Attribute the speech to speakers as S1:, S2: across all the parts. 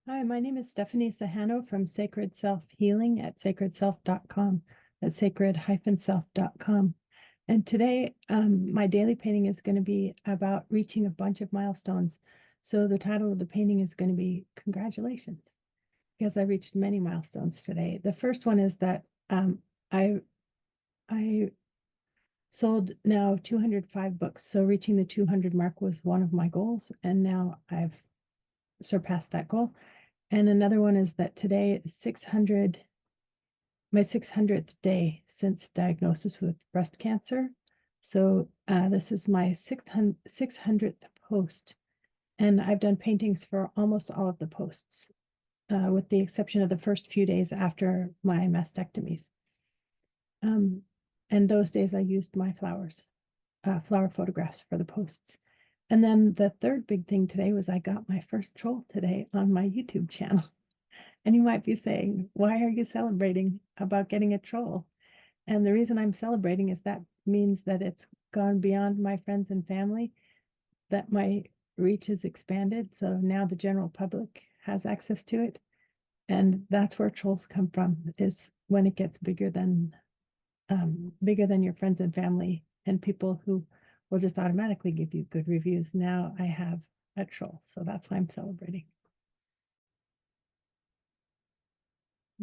S1: Hi, my name is Stephanie Sahano from Sacred Self Healing at sacredself.com, at sacred-self.com. And today, my daily painting is going to be about reaching a bunch of milestones. So the title of the painting is going to be Congratulations, because I reached many milestones today. The first one is that I I sold now 205 books. So reaching the 200 mark was one of my goals, and now I've surpassed that goal. And another one is that today is my 600th day since diagnosis with breast cancer. So this is my 600th post. And I've done paintings for almost all of the posts, with the exception of the first few days after my mastectomies. Um, and those days I used my flower photographs for the posts. And then the third big thing today was I got my first troll today on my YouTube channel. And you might be saying, why are you celebrating about getting a troll? And the reason I'm celebrating is that means that it's gone beyond my friends and family, that my reach is expanded. So now the general public has access to it. And that's where trolls come from, is when it gets bigger than your friends and family and people who will just automatically give you good reviews. Now I have a troll. So that's why I'm celebrating.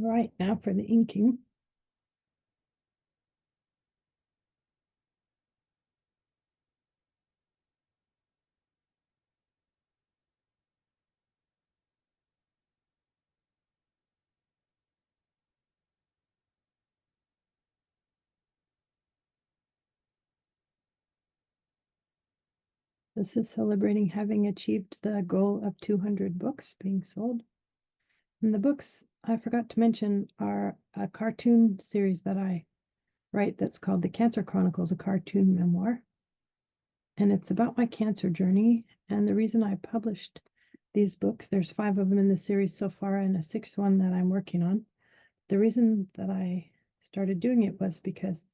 S1: All right, now for the inking. This is celebrating having achieved the goal of 200 books being sold. And the books, I forgot to mention, are a cartoon series that I write that's called The Cancer Chronicles, a cartoon memoir. And it's about my cancer journey. And the reason I published these books, there's 5 of them in the series so far and a 6th one that I'm working on. The reason that I started doing it was because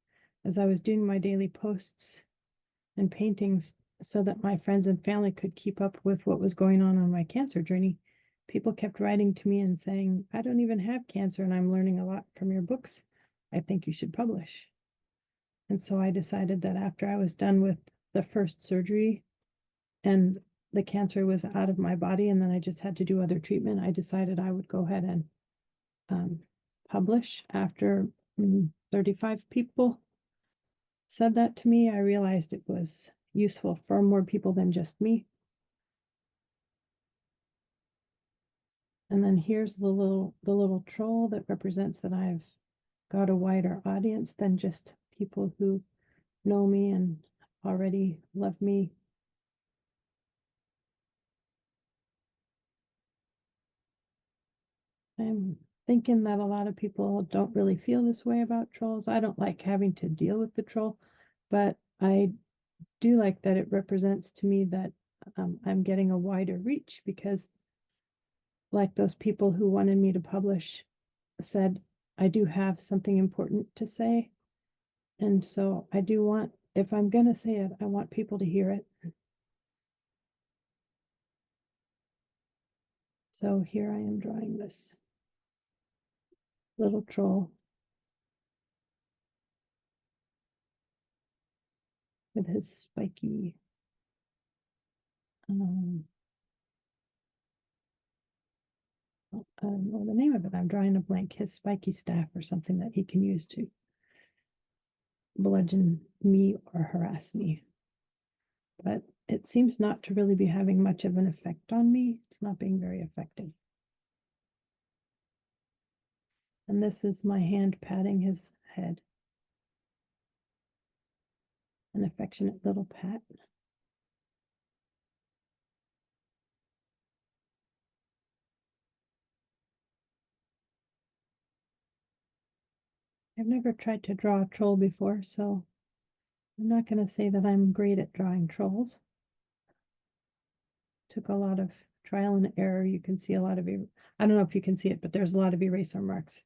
S1: as I was doing my daily posts and paintings so that my friends and family could keep up with what was going on my cancer journey, people kept writing to me and saying, I don't even have cancer and I'm learning a lot from your books. I think you should publish. And so I decided that after I was done with the first surgery and the cancer was out of my body and then I just had to do other treatment, I decided I would go ahead and um, publish. After 35 people said that to me, I realized it was useful for more people than just me. And then here's the little troll that represents that I've got a wider audience than just people who know me and already love me. I'm thinking that a lot of people don't really feel this way about trolls. I don't like having to deal with the troll, but I do like that it represents to me that I'm getting a wider reach, because like those people who wanted me to publish said, I do have something important to say. And so I do want, if I'm going to say it, I want people to hear it. So here I am drawing this little troll with his spiky, I don't know the name of it. I'm drawing a blank, his spiky staff or something that he can use to bludgeon me or harass me. But it seems not to really be having much of an effect on me. It's not being very effective. And this is my hand patting his head. An affectionate little pat. I've never tried to draw a troll before, so I'm not going to say that I'm great at drawing trolls. Took a lot of trial and error. You can see a lot of, I don't know if you can see it, but there's a lot of eraser marks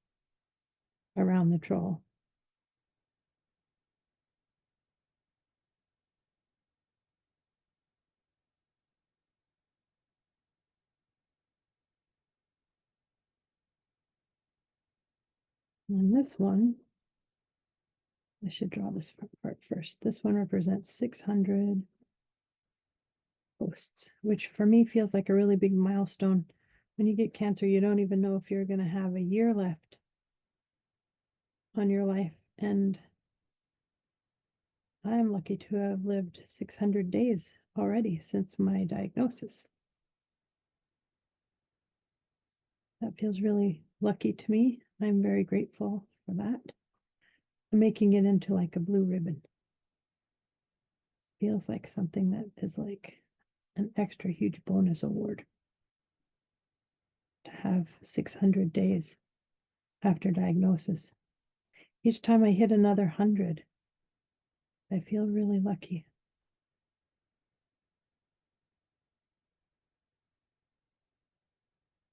S1: around the troll. And this one, I should draw this part first. This one represents 600 posts, which for me feels like a really big milestone. When you get cancer, you don't even know if you're going to have a year left on your life. And I'm lucky to have lived 600 days already since my diagnosis. That feels really lucky to me. I'm very grateful for that. I'm making it into like a blue ribbon. Feels like something that is like an extra huge bonus award to have 600 days after diagnosis. Each time I hit another 100, I feel really lucky.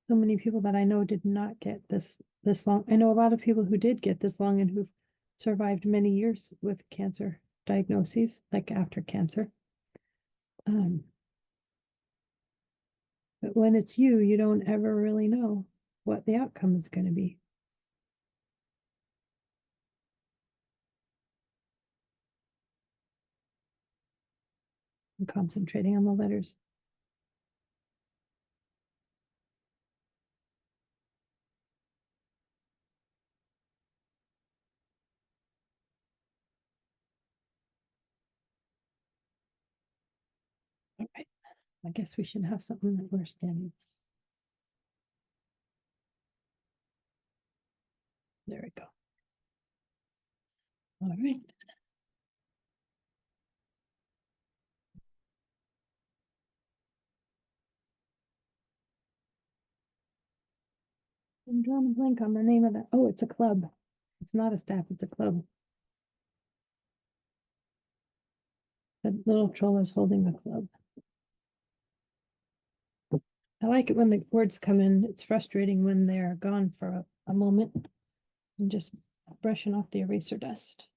S1: So many people that I know did not get this long. I know a lot of people who did get this long and who've survived many years with cancer diagnoses, like after cancer. But when it's you, you don't ever really know what the outcome is going to be. I'm concentrating on the letters. All right. I guess we should have something that we're standing. There we go. All right. I'm drawing a blank on the name of that. Oh, it's a club. It's not a staff, it's a club. The little troll is holding a club. I like it when the words come in. It's frustrating when they're gone for a moment. I'm just brushing off the eraser dust.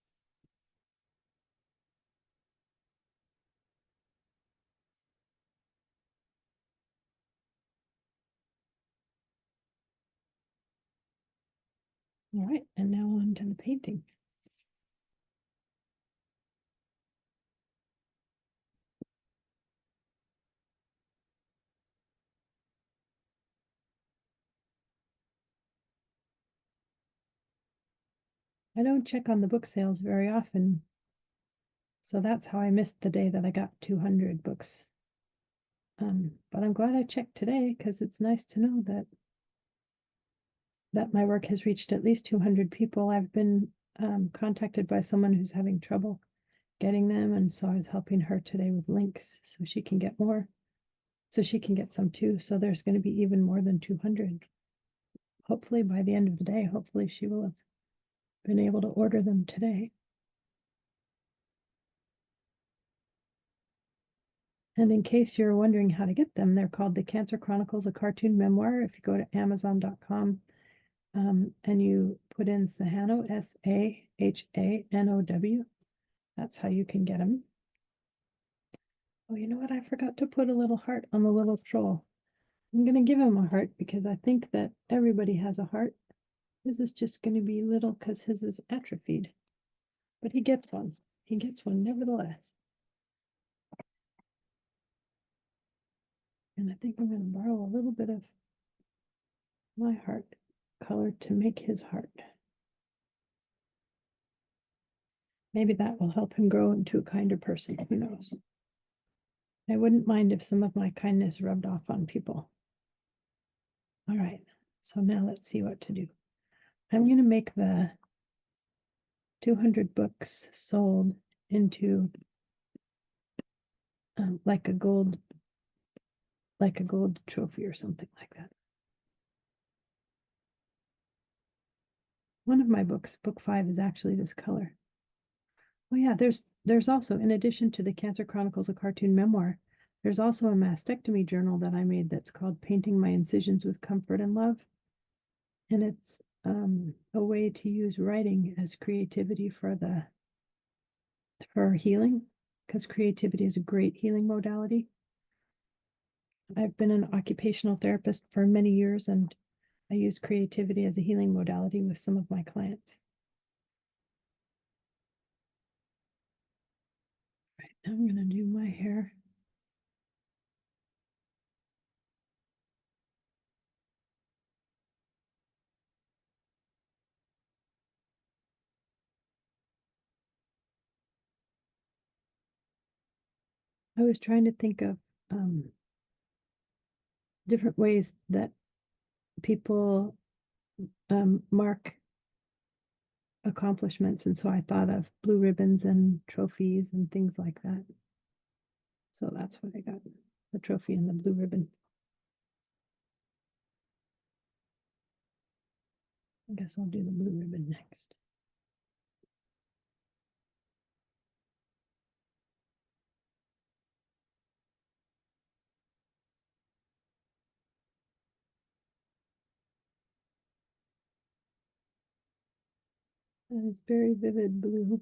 S1: All right, and now on to the painting. I don't check on the book sales very often, so that's how I missed the day that I got 200 books. But I'm glad I checked today because it's nice to know that my work has reached at least 200 people. I've been contacted by someone who's having trouble getting them, and so I was helping her today with links so she can get more, so she can get some too. So there's going to be even more than 200. Hopefully by the end of the day, hopefully she will have been able to order them today. And in case you're wondering how to get them, they're called The Cancer Chronicles, a cartoon memoir. If you go to Amazon.com and you put in Sahano, Sahanow, that's how you can get them. Oh, you know what? I forgot to put a little heart on the little troll. I'm going to give him a heart because I think that everybody has a heart. His is just going to be little because his is atrophied. But he gets one. He gets one nevertheless. And I think I'm going to borrow a little bit of my heart color to make his heart. Maybe that will help him grow into a kinder person. Who knows? I wouldn't mind if some of my kindness rubbed off on people. All right. So now let's see what to do. I'm going to make the 200 books sold into like a gold trophy or something like that. One of my books, book 5, is actually this color. Oh yeah, there's also, in addition to the Cancer Chronicles, a cartoon memoir, there's also a mastectomy journal that I made that's called Painting My Incisions with Comfort and Love. And it's a way to use writing as creativity for healing, because creativity is a great healing modality. I've been an occupational therapist for many years, and I use creativity as a healing modality with some of my clients. Right, now I'm going to do my hair. I was trying to think of different ways that people mark accomplishments. And so I thought of blue ribbons and trophies and things like that. So that's what I got, the trophy and the blue ribbon. I guess I'll do the blue ribbon next. That is very vivid blue.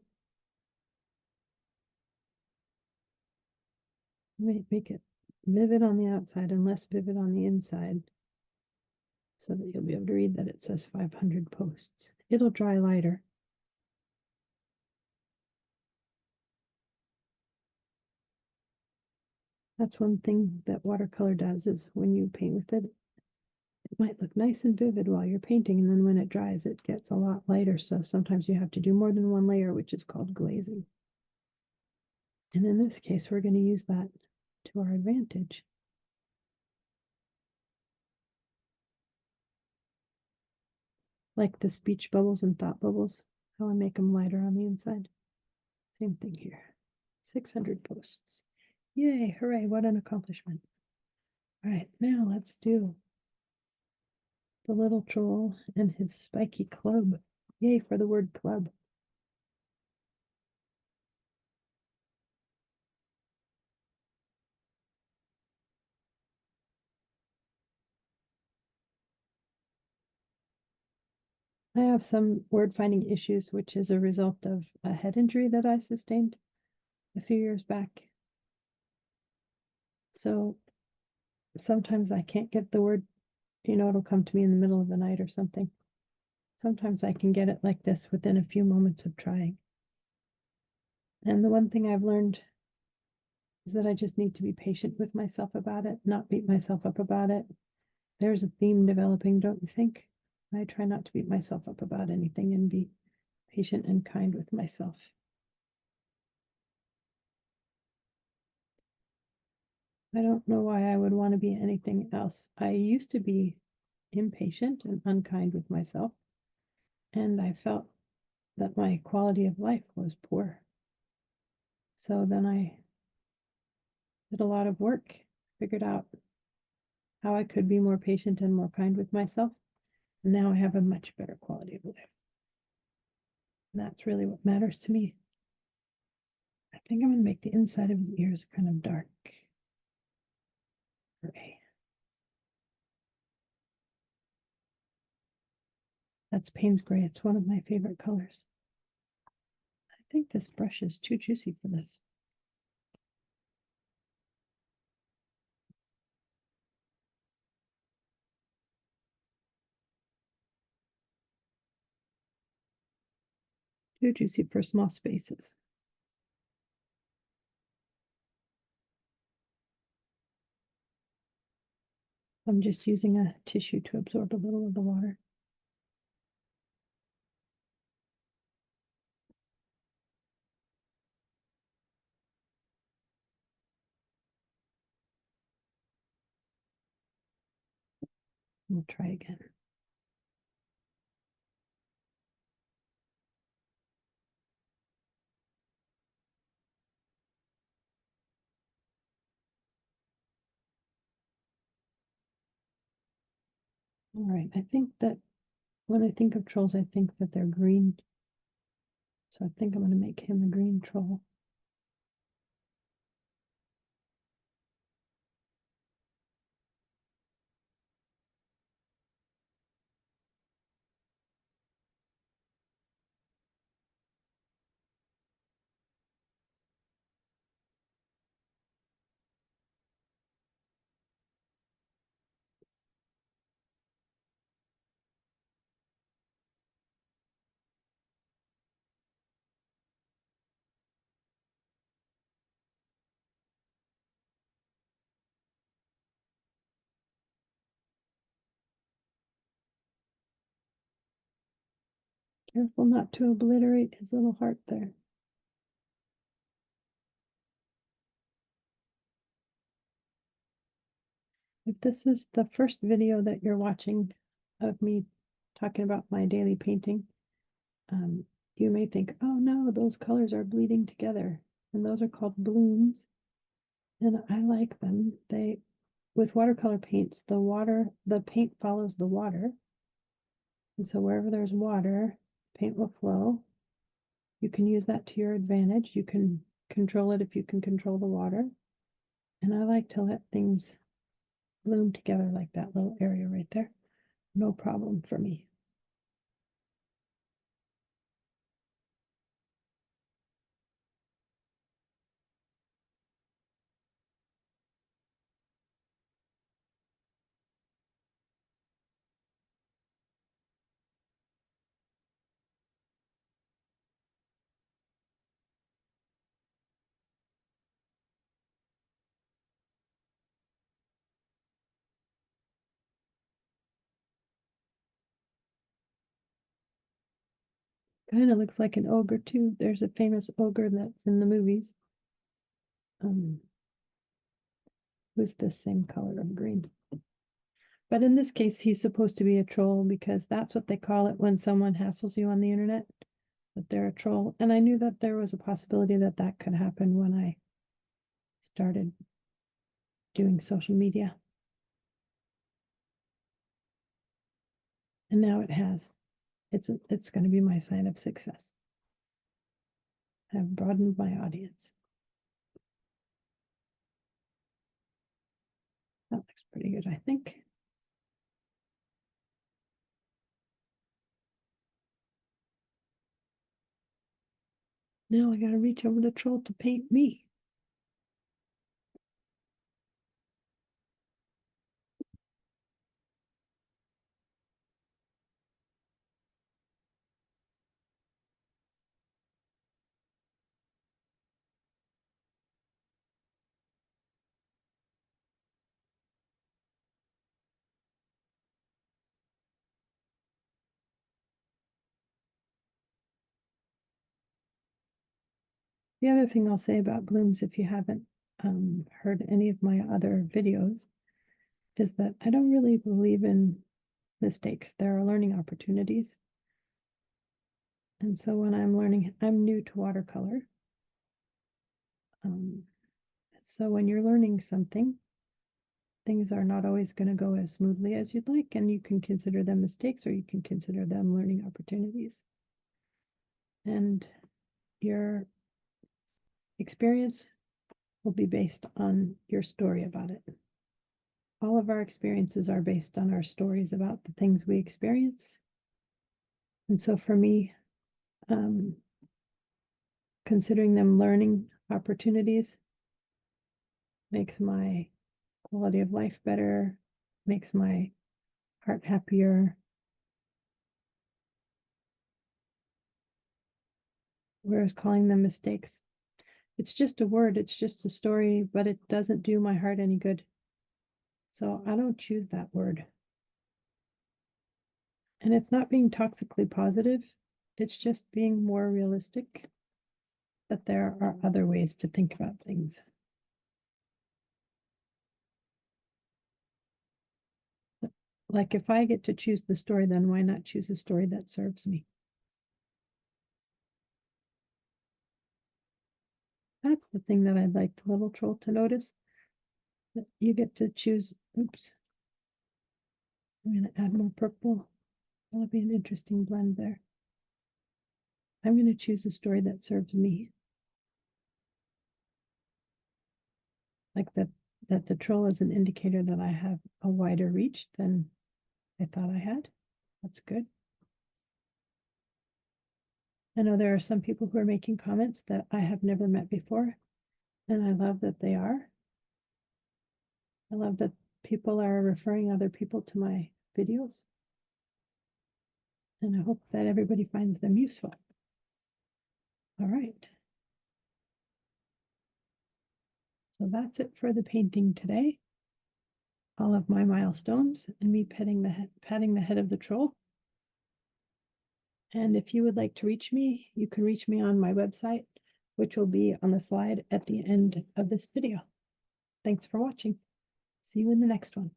S1: Make it vivid on the outside and less vivid on the inside so that you'll be able to read that it says 500 posts. It'll dry lighter. That's one thing that watercolor does is when you paint with it, it might look nice and vivid while you're painting, and then when it dries, it gets a lot lighter. So sometimes you have to do more than one layer, which is called glazing. And in this case, we're going to use that to our advantage. Like the speech bubbles and thought bubbles, how I make them lighter on the inside. Same thing here. 600 posts. Yay, hooray, what an accomplishment. All right, now let's do the little troll and his spiky club. Yay for the word club. I have some word finding issues, which is a result of a head injury that I sustained a few years back. So sometimes I can't get the word, it'll come to me in the middle of the night or something. Sometimes I can get it like this within a few moments of trying. And the one thing I've learned is that I just need to be patient with myself about it, not beat myself up about it. There's a theme developing, don't you think? I try not to beat myself up about anything and be patient and kind with myself. I don't know why I would want to be anything else. I used to be impatient and unkind with myself, and I felt that my quality of life was poor. So then I did a lot of work, figured out how I could be more patient and more kind with myself. And now I have a much better quality of life. And that's really what matters to me. I think I'm going to make the inside of his ears kind of dark gray. That's Payne's gray. It's one of my favorite colors. I think this brush is too juicy for this. Too juicy for small spaces. I'm just using a tissue to absorb a little of the water. We'll try again. All right, I think that when I think of trolls, I think that they're green. So I think I'm going to make him a green troll. Careful not to obliterate his little heart there. If this is the first video that you're watching of me talking about my daily painting, you may think, oh no, those colors are bleeding together. And those are called blooms. And I like them. With watercolor paints, the paint follows the water. And so wherever there's water, paint will flow. You can use that to your advantage. You can control it if you can control the water. And I like to let things bloom together like that little area right there. No problem for me. Kind of looks like an ogre too. There's a famous ogre that's in the movies. Who's the same color of green. But in this case, he's supposed to be a troll because that's what they call it when someone hassles you on the internet, that they're a troll. And I knew that there was a possibility that that could happen when I started doing social media. And now it has. It's going to be my sign of success. I've broadened my audience. That looks pretty good, I think. Now I got to reach over the troll to paint me. The other thing I'll say about blooms, if you haven't heard any of my other videos, is that I don't really believe in mistakes. There are learning opportunities. And so when I'm learning, I'm new to watercolor. So when you're learning something, things are not always going to go as smoothly as you'd like, and you can consider them mistakes or you can consider them learning opportunities. And your experience will be based on your story about it. All of our experiences are based on our stories about the things we experience. And so for me, considering them learning opportunities makes my quality of life better, makes my heart happier. Whereas calling them mistakes, it's just a word, it's just a story, but it doesn't do my heart any good. So I don't choose that word. And it's not being toxically positive, it's just being more realistic that there are other ways to think about things. Like if I get to choose the story, then why not choose a story that serves me? That's the thing that I'd like the little troll to notice. That you get to choose, oops. I'm going to add more purple. That'll be an interesting blend there. I'm going to choose a story that serves me. Like that the troll is an indicator that I have a wider reach than I thought I had. That's good. I know there are some people who are making comments that I have never met before, and I love that they are. I love that people are referring other people to my videos, and I hope that everybody finds them useful. All right. So that's it for the painting today. All of my milestones and me patting the head of the troll. And if you would like to reach me, you can reach me on my website, which will be on the slide at the end of this video. Thanks for watching. See you in the next one.